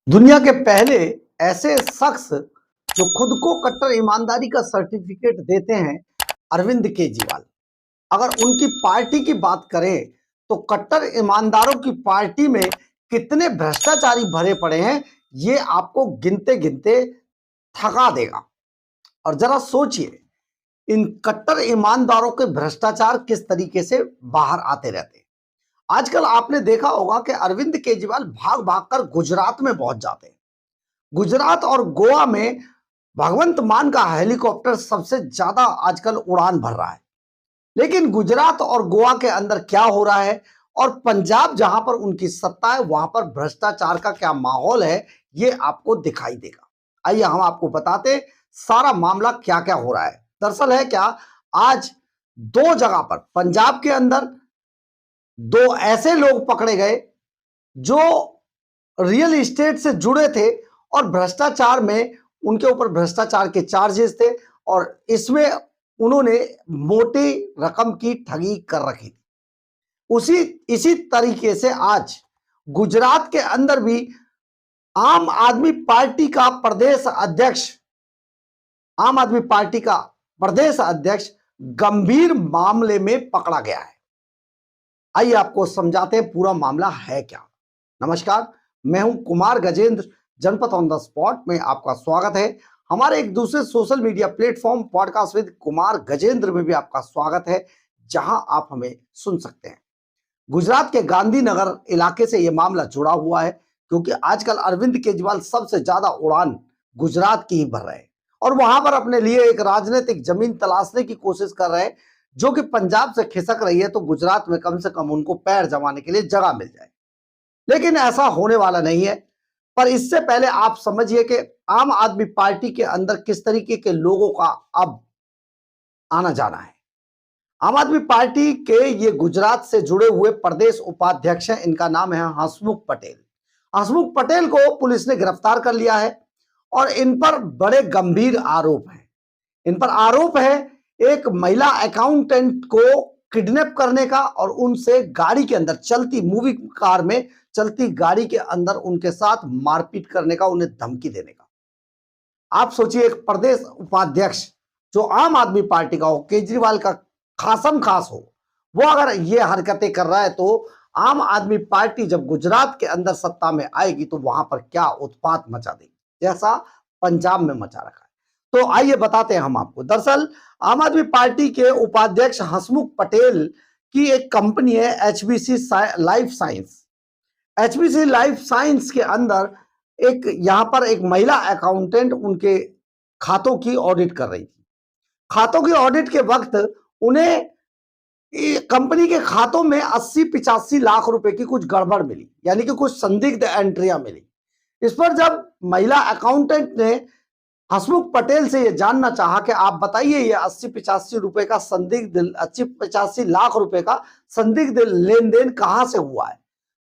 दुनिया के पहले ऐसे शख्स जो खुद को कट्टर ईमानदारी का सर्टिफिकेट देते हैं, अरविंद केजरीवाल। अगर उनकी पार्टी की बात करें तो कट्टर ईमानदारों की पार्टी में कितने भ्रष्टाचारी भरे पड़े हैं, ये आपको गिनते गिनते थका देगा। और जरा सोचिए, इन कट्टर ईमानदारों के भ्रष्टाचार किस तरीके से बाहर आते रहते हैं। आजकल आपने देखा होगा कि अरविंद केजरीवाल भाग भाग कर गुजरात में पहुंच जाते हैं। गुजरात और गोवा में भगवंत मान का हेलीकॉप्टर सबसे ज्यादा आजकल उड़ान भर रहा है। लेकिन गुजरात और गोवा के अंदर क्या हो रहा है और पंजाब जहां पर उनकी सत्ता है वहां पर भ्रष्टाचार का क्या माहौल है, ये आपको दिखाई देगा। आइए हम आपको बताते हैं सारा मामला क्या क्या हो रहा है। दरअसल है क्या, आज दो जगह पर पंजाब के अंदर दो ऐसे लोग पकड़े गए जो रियल एस्टेट से जुड़े थे और भ्रष्टाचार में उनके ऊपर भ्रष्टाचार के चार्जेस थे और इसमें उन्होंने मोटी रकम की ठगी कर रखी थी। उसी इसी तरीके से आज गुजरात के अंदर भी आम आदमी पार्टी का प्रदेश अध्यक्ष आम आदमी पार्टी का प्रदेश अध्यक्ष गंभीर मामले में पकड़ा गया है। आइए आपको समझाते हैं पूरा मामला है क्या। नमस्कार, मैं हूं कुमार गजेंद्र। जनपद ऑन द स्पॉट में आपका स्वागत है। हमारे एक दूसरे social media platform podcast with Kumar Gajendra में भी आपका स्वागत है, जहां आप हमें सुन सकते हैं। गुजरात के गांधीनगर इलाके से यह मामला जुड़ा हुआ है, क्योंकि आजकल अरविंद केजरीवाल सबसे ज्यादा उड़ान गुजरात की ही भर रहे हैं और वहां पर अपने लिए एक राजनीतिक जमीन तलाशने की कोशिश कर रहे हैं, जो कि पंजाब से खिसक रही है, तो गुजरात में कम से कम उनको पैर जमाने के लिए जगह मिल जाए। लेकिन ऐसा होने वाला नहीं है। पर इससे पहले आप समझिए कि आम आदमी पार्टी के अंदर किस तरीके के लोगों का अब आना जाना है। आम आदमी पार्टी के ये गुजरात से जुड़े हुए प्रदेश उपाध्यक्ष हैं, इनका नाम है हसमुख पटेल। हसमुख पटेल को पुलिस ने गिरफ्तार कर लिया है और इन पर बड़े गंभीर आरोप हैं। इन पर आरोप है एक महिला अकाउंटेंट को किडनैप करने का और उनसे गाड़ी के अंदर चलती मूवी कार में चलती गाड़ी के अंदर उनके साथ मारपीट करने का, उन्हें धमकी देने का। आप सोचिए, एक प्रदेश उपाध्यक्ष जो आम आदमी पार्टी का हो, केजरीवाल का खासम खास हो, वो अगर ये हरकतें कर रहा है तो आम आदमी पार्टी जब गुजरात के अंदर सत्ता में आएगी तो वहां पर क्या उत्पात मचा देगी, जैसा पंजाब में मचा रखा है। तो आइए बताते हैं हम आपको। दरअसल आम आदमी पार्टी के उपाध्यक्ष हसमुख पटेल की एक कंपनी है HBC life science. HBC life science के अंदर एक यहां पर एक महिला अकाउंटेंट उनके खातों की ऑडिट कर रही थी। खातों की ऑडिट के वक्त उन्हें कंपनी के खातों में 80-85 लाख रुपए की कुछ गड़बड़ मिली, यानी कि कुछ संदिग्ध एंट्रियां मिली। इस पर जब महिला अकाउंटेंट ने हसमुख पटेल से यह जानना चाहा कि आप बताइए ये 80-85 रुपए का संदिग्ध 80-85 लाख रुपए का संदिग्ध लेन देन कहां से हुआ है,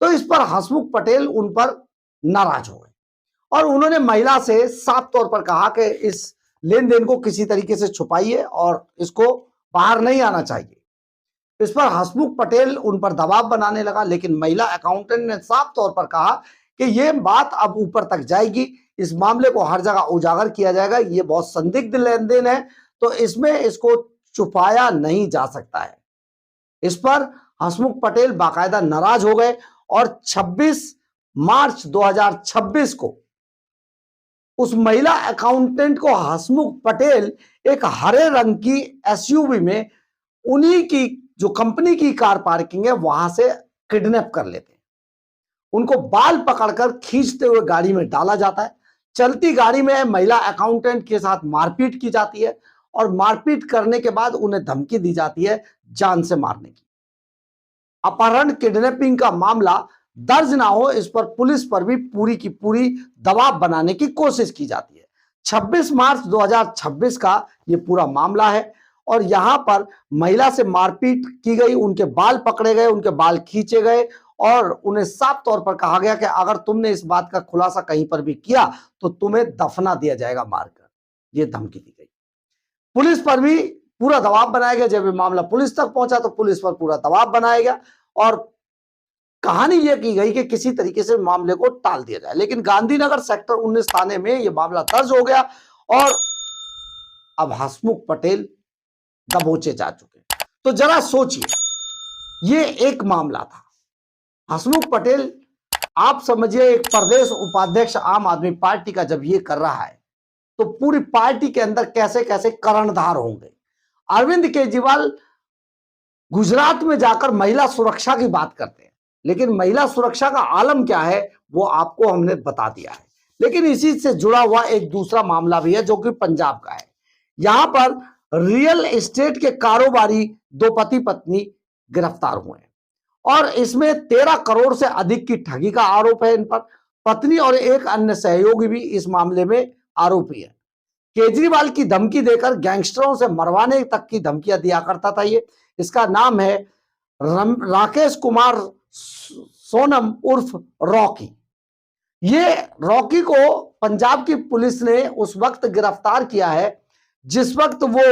तो इस पर हसमुख पटेल उन पर नाराज हो गए और उन्होंने महिला से साफ तौर पर कहा कि इस लेन देन को किसी तरीके से छुपाइए और इसको बाहर नहीं आना चाहिए। इस पर हसमुख पटेल उन पर दबाव बनाने लगा, लेकिन महिला अकाउंटेंट ने साफ तौर पर कहा कि यह बात अब ऊपर तक जाएगी, इस मामले को हर जगह उजागर किया जाएगा, ये बहुत संदिग्ध लेन देन है, तो इसमें इसको छुपाया नहीं जा सकता है। इस पर हसमुख पटेल बाकायदा नाराज हो गए और 26 मार्च 2026 को उस महिला अकाउंटेंट को हसमुख पटेल एक हरे रंग की एसयूवी में उन्हीं की जो कंपनी की कार पार्किंग है वहां से किडनैप कर लेते हैं। उनको बाल पकड़कर खींचते हुए गाड़ी में डाला जाता है। चलती गाड़ी में महिला अकाउंटेंट के साथ मारपीट की जाती है और मारपीट करने के बाद उन्हें धमकी दी जाती है जान से मारने की। अपहरण किडनैपिंग का मामला दर्ज ना हो, इस पर पुलिस पर भी पूरी की पूरी दबाव बनाने की कोशिश की जाती है। 26 मार्च 2026 का ये पूरा मामला है और यहां पर महिला से मारपीट की गई, उनके बाल पकड़े गए, उनके बाल खींचे गए और उन्हें साफ तौर पर कहा गया कि अगर तुमने इस बात का खुलासा कहीं पर भी किया तो तुम्हें दफना दिया जाएगा मारकर। यह धमकी दी गई। पुलिस पर भी पूरा दबाव बनाया गया। जब ये मामला पुलिस तक पहुंचा तो पुलिस पर पूरा दबाव बनाया गया और कहानी यह की गई कि किसी तरीके से मामले को टाल दिया जाए, लेकिन गांधीनगर सेक्टर 19 थाने में यह मामला दर्ज हो गया और अब हसमुख पटेल दबोचे जा चुके। तो जरा सोचिए, ये एक मामला था। हसमुख पटेल, आप समझिए, एक प्रदेश उपाध्यक्ष आम आदमी पार्टी का जब ये कर रहा है तो पूरी पार्टी के अंदर कैसे कैसे कर्णधार होंगे। अरविंद केजरीवाल गुजरात में जाकर महिला सुरक्षा की बात करते हैं, लेकिन महिला सुरक्षा का आलम क्या है वो आपको हमने बता दिया है। लेकिन इसी से जुड़ा हुआ एक दूसरा मामला भी है जो कि पंजाब का है। यहां पर रियल एस्टेट के कारोबारी दो पति पत्नी गिरफ्तार हुए हैं और इसमें 13 करोड़ से अधिक की ठगी का आरोप है इन पर। पत्नी और एक अन्य सहयोगी भी इस मामले में आरोपी है। केजरीवाल की धमकी देकर गैंगस्टरों से मरवाने तक की धमकियां दिया करता था ये। इसका नाम है राकेश कुमार सोनम उर्फ रॉकी। ये रॉकी को पंजाब की पुलिस ने उस वक्त गिरफ्तार किया है जिस वक्त वो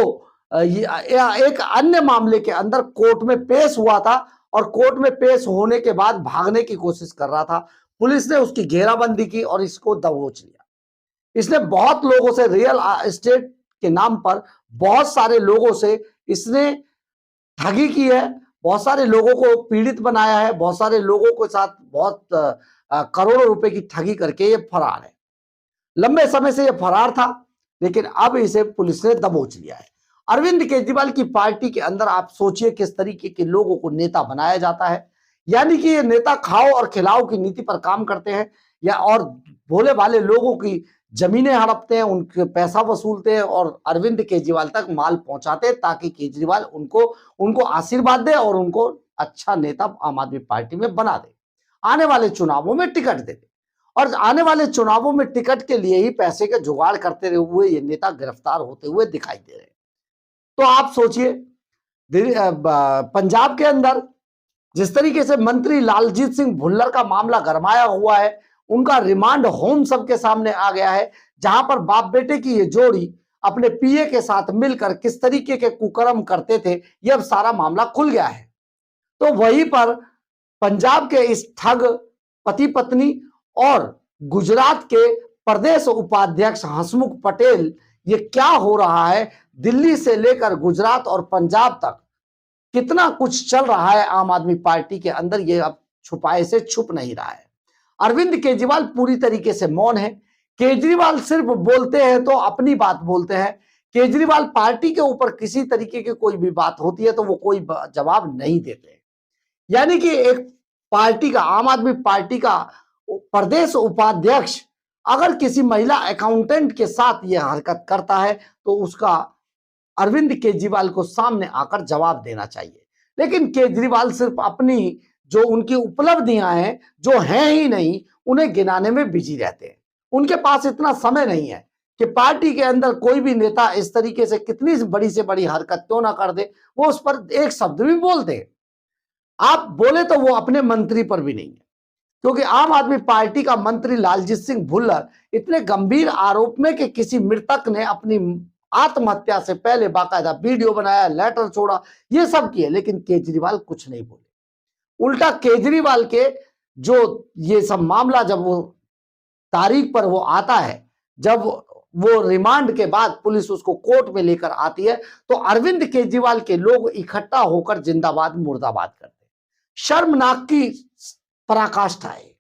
एक अन्य मामले के अंदर कोर्ट में पेश हुआ था और कोर्ट में पेश होने के बाद भागने की कोशिश कर रहा था। पुलिस ने उसकी घेराबंदी की और इसको दबोच लिया। इसने बहुत लोगों से रियल एस्टेट के नाम पर बहुत सारे लोगों से इसने ठगी की है, बहुत सारे लोगों को पीड़ित बनाया है, बहुत सारे लोगों के साथ बहुत करोड़ों रुपए की ठगी करके ये फरार है। लंबे समय से ये फरार था, लेकिन अब इसे पुलिस ने दबोच लिया है। अरविंद केजरीवाल की पार्टी के अंदर आप सोचिए किस तरीके के लोगों को नेता बनाया जाता है। यानी कि ये नेता खाओ और खिलाओ की नीति पर काम करते हैं या और भोले भाले लोगों की जमीनें हड़पते हैं, उनके पैसा वसूलते हैं और अरविंद केजरीवाल तक माल पहुंचाते हैं ताकि केजरीवाल उनको आशीर्वाद दे और उनको अच्छा नेता आम आदमी पार्टी में बना दे, आने वाले चुनावों में टिकट दे। और आने वाले चुनावों में टिकट के लिए ही पैसे के जुगाड़ करते हुए ये नेता गिरफ्तार होते हुए दिखाई दे रहे हैं। तो आप सोचिए, पंजाब के अंदर जिस तरीके से मंत्री लालजीत सिंह भुल्लर का मामला गरमाया हुआ है, उनका रिमांड होम सबके सामने आ गया है, जहां पर बाप बेटे की ये जोड़ी अपने पीए के साथ मिलकर किस तरीके के कुकर्म करते थे, ये अब सारा मामला खुल गया है। तो वहीं पर पंजाब के इस ठग पति पत्नी और गुजरात के प्रदेश उपाध्यक्ष हसमुख पटेल, ये क्या हो रहा है, दिल्ली से लेकर गुजरात और पंजाब तक कितना कुछ चल रहा है आम आदमी पार्टी के अंदर, ये अब छुपाए से छुप नहीं रहा है। अरविंद केजरीवाल पूरी तरीके से मौन है। केजरीवाल सिर्फ बोलते हैं तो अपनी बात बोलते हैं। केजरीवाल पार्टी के ऊपर किसी तरीके की कोई भी बात होती है तो वो कोई जवाब नहीं देते। यानी कि एक पार्टी का, आम आदमी पार्टी का प्रदेश उपाध्यक्ष अगर किसी महिला अकाउंटेंट के साथ यह हरकत करता है तो उसका अरविंद केजरीवाल को सामने आकर जवाब देना चाहिए। लेकिन केजरीवाल सिर्फ अपनी जो उनकी उपलब्धियां हैं, जो हैं ही नहीं, उन्हें गिनाने में बिजी रहते हैं। उनके पास इतना समय नहीं है कि पार्टी के अंदर कोई भी नेता इस तरीके से कितनी बड़ी से बड़ी हरकत क्यों ना कर दे, वो उस पर एक शब्द भी बोलते हैं। आप बोले तो वो अपने मंत्री पर भी नहीं है, क्योंकि आम आदमी पार्टी का मंत्री लालजीत सिंह भुल्लर इतने गंभीर आरोप में कि किसी मृतक ने अपनी आत्महत्या से पहले बाकायदा वीडियो बनाया, लेटर छोड़ा, ये सब किए, लेकिन केजरीवाल कुछ नहीं बोले। उल्टा केजरीवाल के जो ये सब मामला जब वो तारीख पर वो आता है, जब वो रिमांड के बाद पुलिस उसको कोर्ट में लेकर आती है, तो अरविंद केजरीवाल के लोग इकट्ठा होकर जिंदाबाद मुर्दाबाद करते हैं। शर्मनाक की पराकाष्ठा है,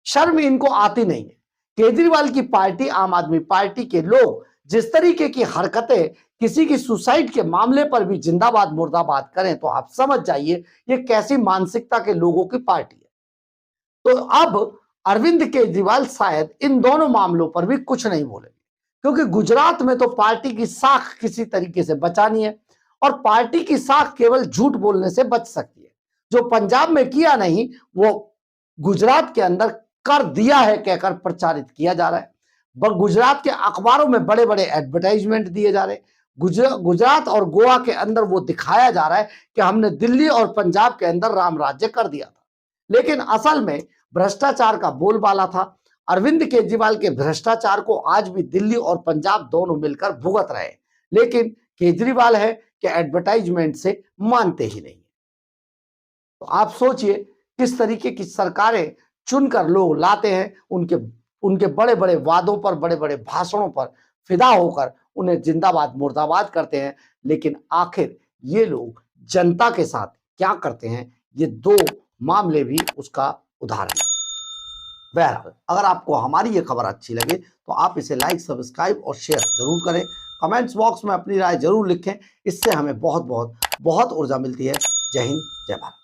शर्म इनको आती नहीं है। केजरीवाल की पार्टी, आम आदमी पार्टी के लोग जिस तरीके की हरकतें किसी की सुसाइड के मामले पर भी जिंदाबाद मुर्दाबाद करें, तो आप समझ जाइए ये कैसी मानसिकता के लोगों की पार्टी है। तो अब अरविंद केजरीवाल शायद इन दोनों मामलों पर भी कुछ नहीं बोलेंगे, क्योंकि गुजरात में तो पार्टी की साख किसी तरीके से बचानी है और पार्टी की साख केवल झूठ बोलने से बच सकती है। जो पंजाब में किया नहीं वो गुजरात के अंदर कर दिया है कहकर प्रचारित किया जा रहा है। गुजरात के अखबारों में बड़े बड़े एडवर्टाइजमेंट दिए जा रहे हैं। गुजरात और गोवा के अंदर वो दिखाया जा रहा है कि हमने दिल्ली और पंजाब के अंदर राम राज्य कर दिया था, लेकिन असल में भ्रष्टाचार का बोलबाला था। अरविंद केजरीवाल के भ्रष्टाचार को आज भी दिल्ली और पंजाब दोनों मिलकर भुगत रहे, लेकिन केजरीवाल है कि एडवर्टाइजमेंट से मानते ही नहीं। तो आप सोचिए किस तरीके की सरकारें चुनकर लोग लाते हैं, उनके उनके बड़े बड़े वादों पर, बड़े बड़े भाषणों पर फिदा होकर उन्हें जिंदाबाद मुर्दाबाद करते हैं। लेकिन आखिर ये लोग जनता के साथ क्या करते हैं, ये दो मामले भी उसका उदाहरण है। बहरहाल, अगर आपको हमारी ये खबर अच्छी लगे तो आप इसे लाइक, सब्सक्राइब और शेयर जरूर करें। कमेंट्स बॉक्स में अपनी राय जरूर लिखें, इससे हमें बहुत बहुत बहुत ऊर्जा मिलती है। जय हिंद, जय भारत।